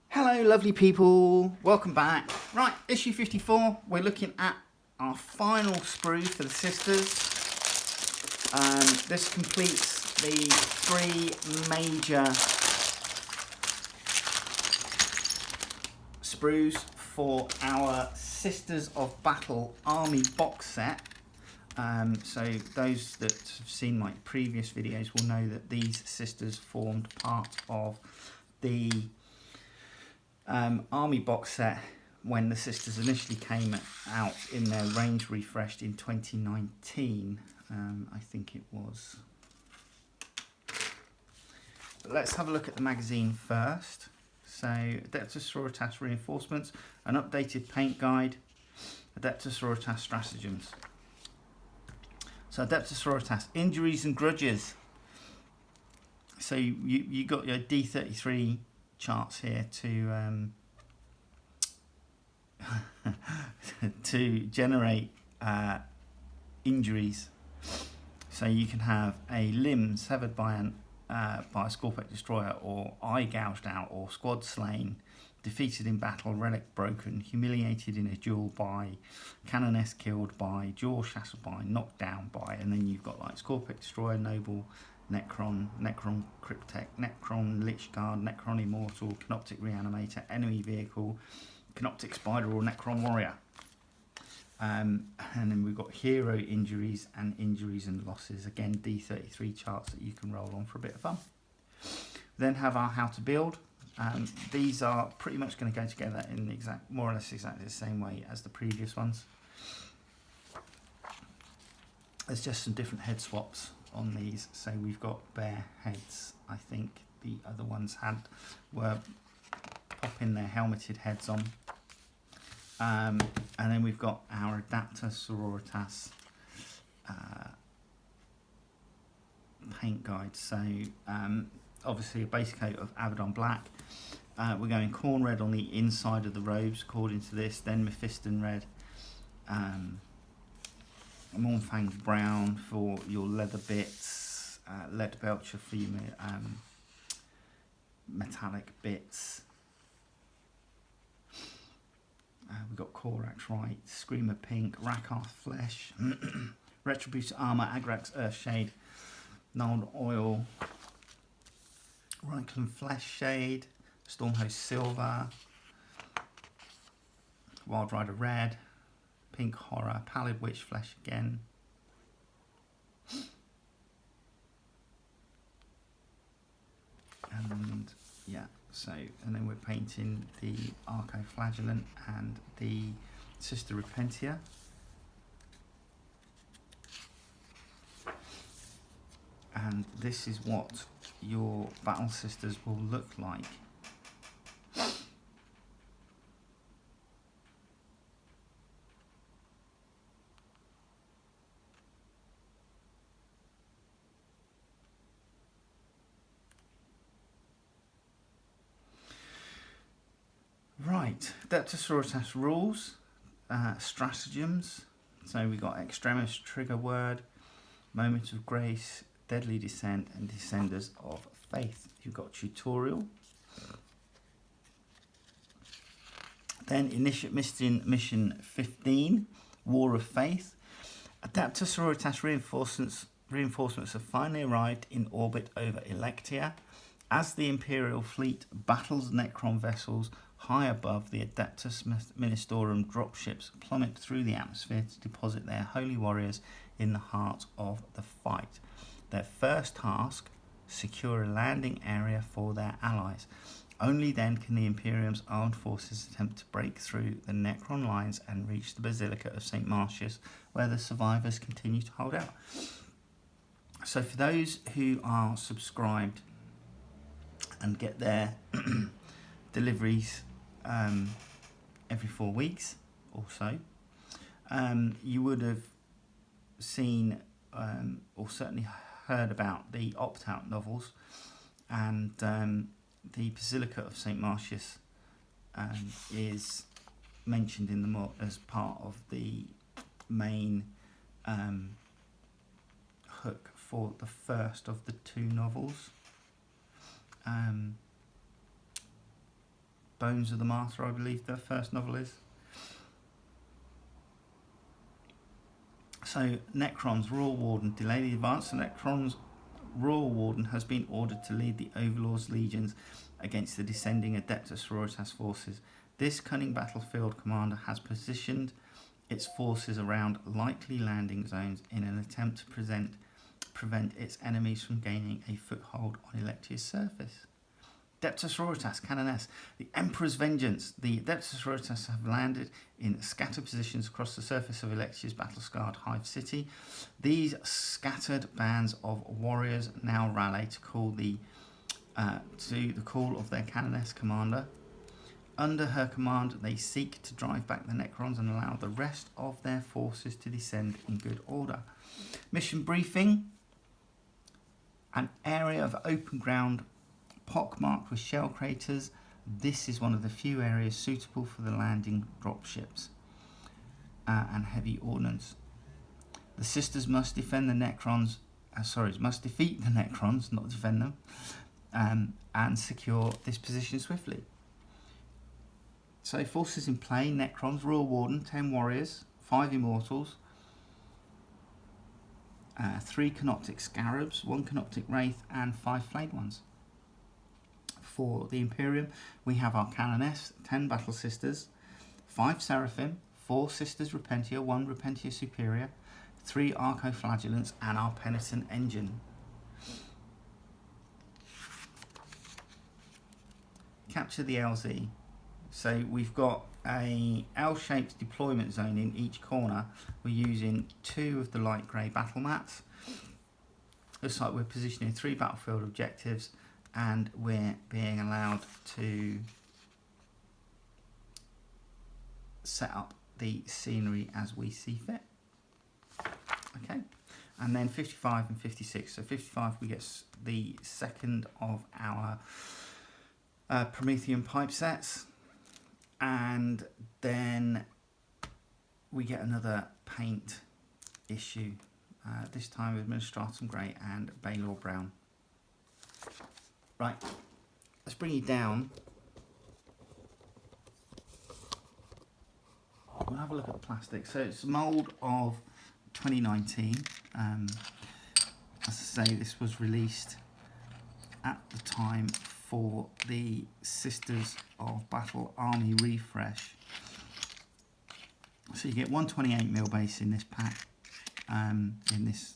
Hello lovely people, welcome back. Right, issue 54, we're looking at our final sprue for the sisters. This completes the three major sprues for our Sisters of Battle Army box set. So those that have seen my previous videos will know that these sisters formed part of the Army box set when the sisters initially came out in their range refreshed in 2019. I think it was. But let's have a look at the magazine first. So Adeptus Sororitas reinforcements, an updated paint guide, Adeptus Sororitas stratagems. So Adeptus Sororitas, injuries and grudges. So you got your D33 charts here to to generate injuries. So you can have a limb severed by a Scorpec destroyer, or eye gouged out, or squad slain, defeated in battle, relic broken, humiliated in a duel by, canoness killed by, jaw shattered by, knocked down by, and then you've got like Scorpec destroyer, noble, Necron, Necron Cryptek, Necron Lichguard, Necron Immortal, Canoptic Reanimator, Enemy Vehicle, Canoptic Spider, or Necron Warrior. And then we've got hero injuries and injuries and losses. Again, D33 charts that you can roll on for a bit of fun. Then have our how to build. These are pretty much going to go together in more or less exactly the same way as the previous ones. There's just some different head swaps on these. So we've got bare heads. I think the other ones were popping their helmeted heads on. And then we've got our Adeptus Sororitas paint guide. So obviously a base coat of Abaddon black. We're going corn red on the inside of the robes according to this, then Mephiston red, Mornfang's brown for your leather bits, lead belcher for your metallic bits. We've got Korax right, Screamer pink, Rakarth flesh, Retributor armour, Agrax earthshade, Nald oil, Reichland flesh shade, Stormhost silver, Wild Rider red, pink horror, Pallid witch flesh again. And yeah. So, and then we're painting the Arco Flagellant and the Sister Repentia. And this is what your Battle Sisters will look like. Right, Adeptus Sororitas rules, stratagems. So we got Extremis, Trigger Word, Moment of Grace, Deadly Descent, and Descenders of Faith. You've got tutorial. Then Initiate Mission 15, War of Faith. Adeptus Sororitas reinforcements have finally arrived in orbit over Electia. As the Imperial fleet battles Necron vessels high above, the Adeptus Ministorum dropships plummet through the atmosphere to deposit their holy warriors in the heart of the fight. Their first task, secure a landing area for their allies. Only then can the Imperium's armed forces attempt to break through the Necron lines and reach the Basilica of St. Martius, where the survivors continue to hold out. So for those who are subscribed and get their deliveries every 4 weeks or so, you would have seen or certainly heard about the opt-out novels, and the Basilica of St. Martius is mentioned in the as part of the main hook for the first of the two novels. Bones of the Martyr, I believe the first novel is. So Necron's Royal Warden, delay the advance. So Necron's Royal Warden has been ordered to lead the Overlord's legions against the descending Adeptus Sororitas forces. This cunning battlefield commander has positioned its forces around likely landing zones in an attempt to prevent its enemies from gaining a foothold on Electia's surface. Adeptus Sororitas, Canon S. The Emperor's Vengeance. The Adeptus Sororitas have landed in scattered positions across the surface of Electia's battle-scarred Hive City. These scattered bands of warriors now rally to the call of their Canon S commander. Under her command, they seek to drive back the Necrons and allow the rest of their forces to descend in good order. Mission briefing. An area of open ground pockmarked with shell craters. This is one of the few areas suitable for the landing dropships and heavy ordnance. The sisters must defend the Necrons. Must defeat the Necrons, not defend them, and secure this position swiftly. So forces in play: Necrons, Royal Warden, 10 warriors, 5 immortals, 3 canoptic scarabs, 1 canoptic wraith, and 5 flayed ones. For the Imperium, we have our Canon S, 10 battle sisters, 5 Seraphim, 4 sisters Repentia, 1 Repentia Superior, 3 Arco Flagellants, and our Penitent Engine. Capture the LZ. So we've got a L-shaped deployment zone in each corner. We're using 2 of the light grey battle mats. Looks like we're positioning 3 battlefield objectives, and we're being allowed to set up the scenery as we see fit. Okay, and then 55 and 56. So 55, we get the second of our Promethean pipe sets, and then we get another paint issue, this time with Administratum Grey and Baylor Brown. Right, let's bring you down. We'll have a look at the plastic. So it's a mould of 2019. As I say, this was released at the time for the Sisters of Battle Army refresh. So you get 128mm base in this pack, in this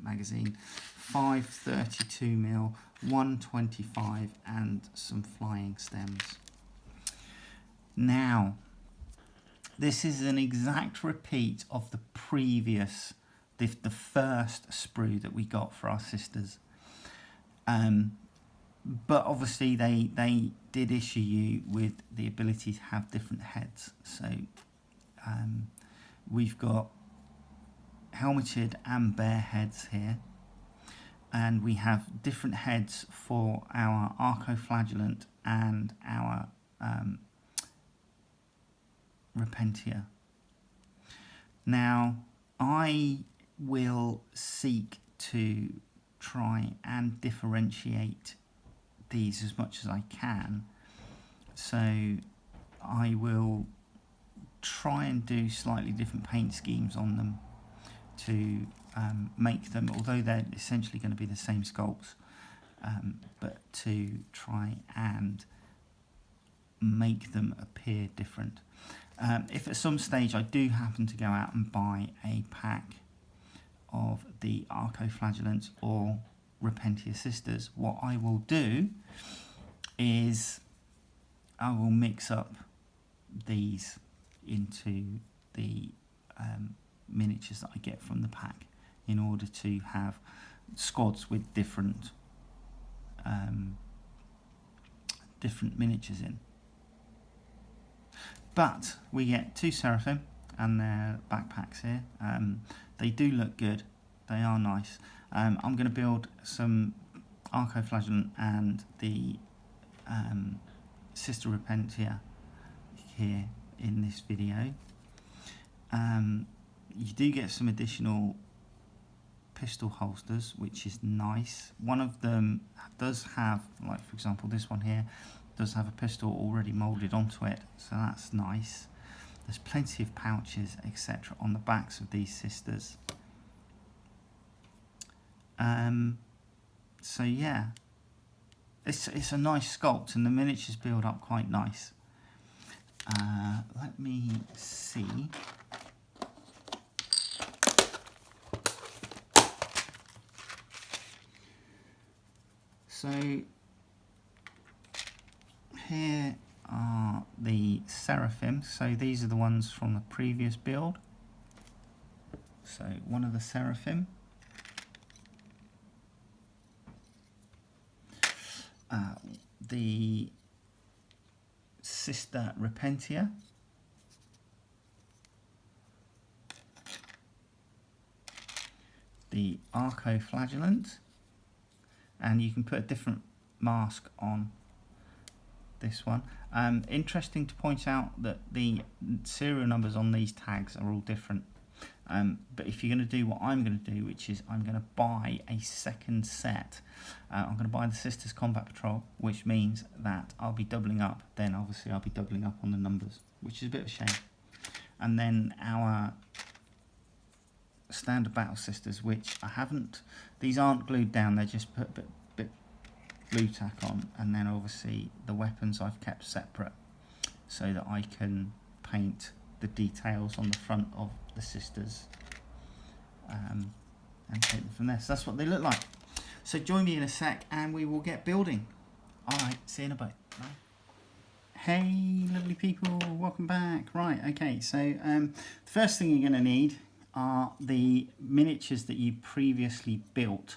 magazine, 5 32mm, 125, and some flying stems. Now, this is an exact repeat of the previous, the first sprue that we got for our sisters. But obviously they did issue you with the ability to have different heads. So we've got helmeted and bare heads here, and we have different heads for our Arco Flagellant and our Repentia. Now, I will seek to try and differentiate these as much as I can. So I will try and do slightly different paint schemes on them to make them, although they're essentially going to be the same sculpts, but to try and make them appear different. If at some stage I do happen to go out and buy a pack of the Arco Flagellants or Repentia Sisters, what I will do is I will mix up these into the miniatures that I get from the pack in order to have squads with different miniatures in. But we get 2 Seraphim and their backpacks here. They do look good. They are nice. I'm going to build some Arco Flagellant and the Sister Repentia here in this video. You do get some additional pistol holsters, which is nice. One of them does have, like for example this one here, does have a pistol already moulded onto it, so that's nice. There's plenty of pouches, etc. on the backs of these sisters. So yeah, it's a nice sculpt, and the miniatures build up quite nice. Let me see. So here are the Seraphim. So these are the ones from the previous build. So one of the Seraphim. The Sister Repentia. The Arco Flagellant. And you can put a different mask on this one. Interesting to point out that the serial numbers on these tags are all different. But if you're going to do what I'm going to do, which is I'm going to buy a second set, I'm going to buy the Sisters Combat Patrol, which means that I'll be doubling up. Then obviously I'll be doubling up on the numbers, which is a bit of a shame. And then our Standard Battle Sisters, which I haven't, these aren't glued down, they're just put a bit glue tack on. And then obviously the weapons I've kept separate so that I can paint the details on the front of the sisters and take them from there. So that's what they look like. So join me in a sec and we will get building. Alright, see you in a bit. Bye. Hey lovely people, welcome back. Right, okay, so the first thing you're going to need are the miniatures that you previously built.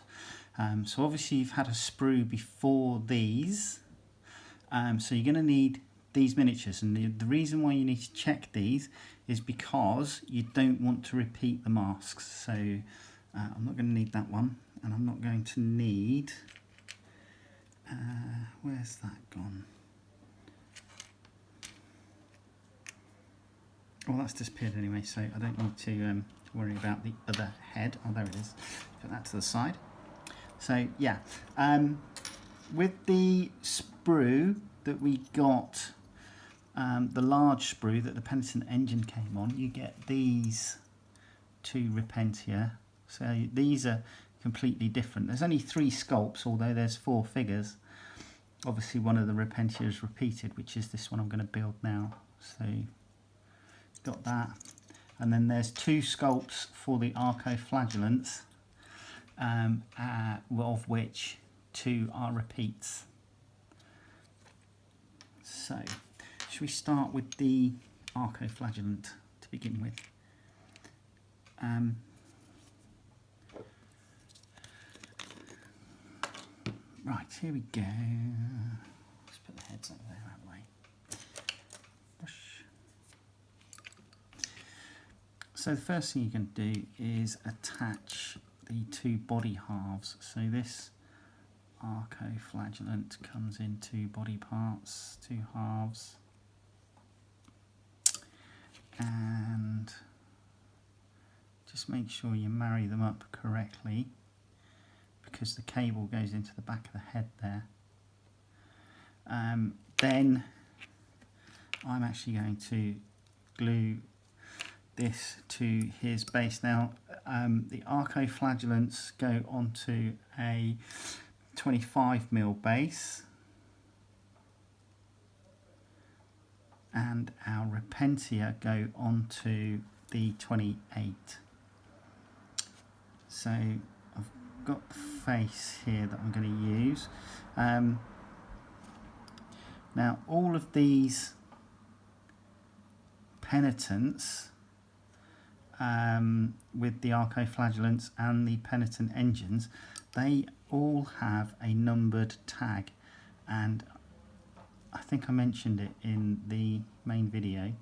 So obviously you've had a sprue before these, so you're going to need these miniatures, and the reason why you need to check these is because you don't want to repeat the masks. So I'm not going to need that one, and I'm not going to need where's that gone? Well, that's disappeared anyway, so I don't need to worry about the other head. Oh, there it is. Put that to the side. So yeah, with the sprue that we got, the large sprue that the Penitent engine came on, you get these two Repentia. So these are completely different. There's only 3 sculpts, although there's 4 figures. Obviously one of the Repentia is repeated, which is this one I'm going to build now. So got that. And then there's 2 sculpts for the Arco Flagellants, of which 2 are repeats. So should we start with the Arco Flagellant to begin with? Right, here we go. Let's put the heads over there that way. So the first thing you can do is attach the 2 body halves. So this Arco Flagellant comes in 2 body parts, 2 halves, and just make sure you marry them up correctly, because the cable goes into the back of the head there. Then I'm actually going to glue this to his base. Now the Arco Flagellants go onto a 25mm base, and our Repentia go onto the 28. So I've got the face here that I'm going to use. Now all of these penitents with the Arco Flagellants and the Penitent engines, they all have a numbered tag, and I think I mentioned it in the main video,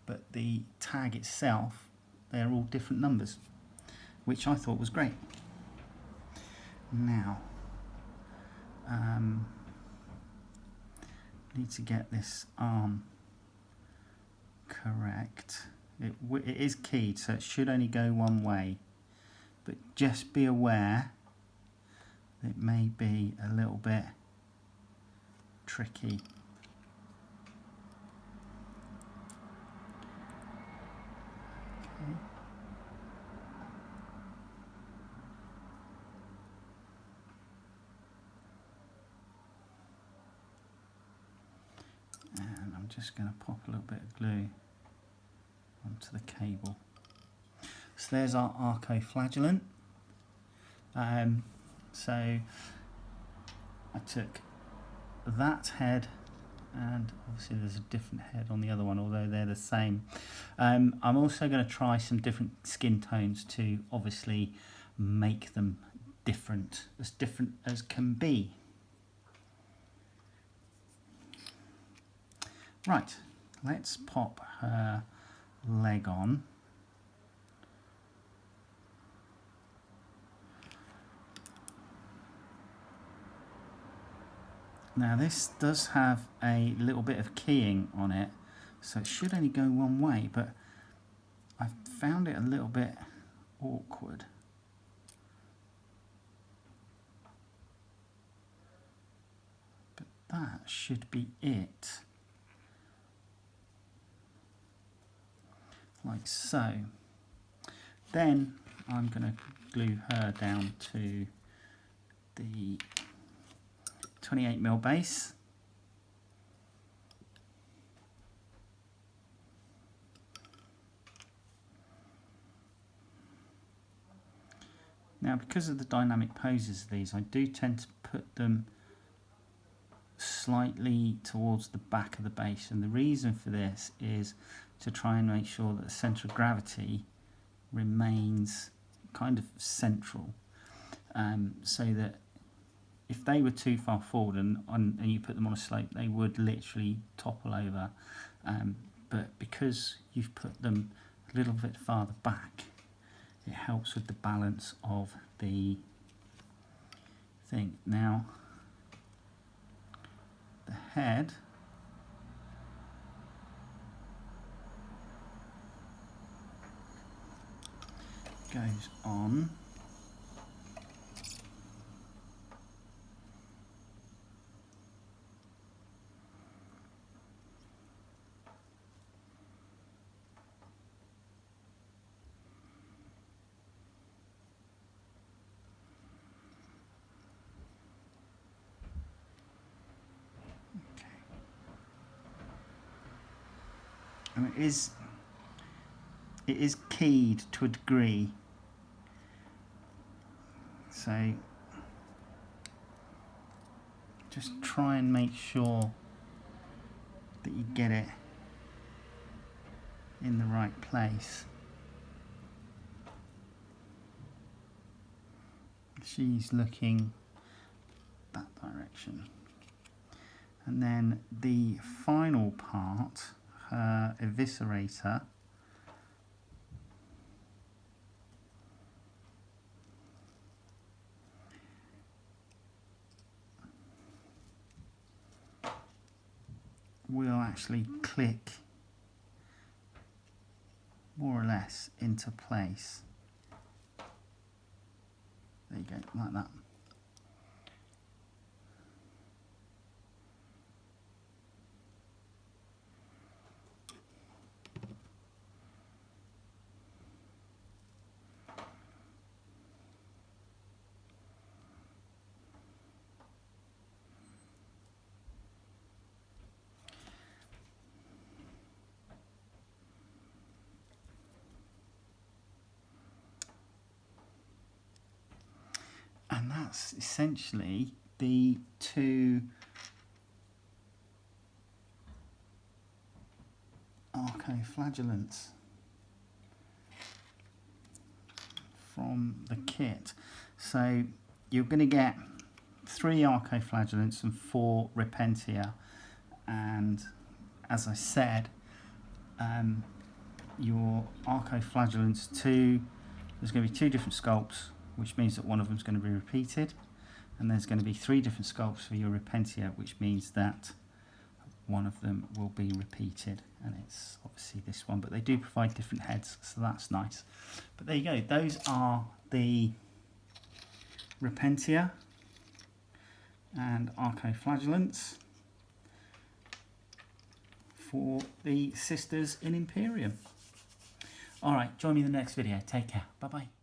but the tag itself, they're all different numbers, which I thought was great. Now need to get this arm correct. It is keyed, so it should only go one way, but just be aware it may be a little bit tricky. Okay. And I'm just going to pop a little bit of glue onto the cable. So there's our Arco Flagellant. So I took that head, and obviously there's a different head on the other one, although they're the same. I'm also going to try some different skin tones to obviously make them different as can be. Right, let's pop her leg on. Now this does have a little bit of keying on it, so it should only go one way, but I've found it a little bit awkward. But that should be it. Like so. Then I'm going to glue her down to the 28mm base. Now, because of the dynamic poses of these, I do tend to put them slightly towards the back of the base, and the reason for this is to try and make sure that the centre of gravity remains kind of central, so that if they were too far forward and you put them on a slope, they would literally topple over. But because you've put them a little bit farther back, it helps with the balance of the thing. Now, the head goes on. And it is keyed to a degree, so just try and make sure that you get it in the right place. She's looking that direction, and then the final part, her eviscerator, will actually click more or less into place. There you go, like that. And that's essentially the two Arco Flagellants from the kit. So you're going to get 3 Arco Flagellants and 4 Repentia, and as I said, your Arco Flagellants 2, there's going to be 2 different sculpts, which means that one of them is going to be repeated, and there's going to be 3 different sculpts for your Repentia, which means that one of them will be repeated, and it's obviously this one, but they do provide different heads, so that's nice. But there you go, those are the Repentia and Arco Flagellants. for the sisters in Imperium. All right, join me in the next video. Take care. Bye-bye.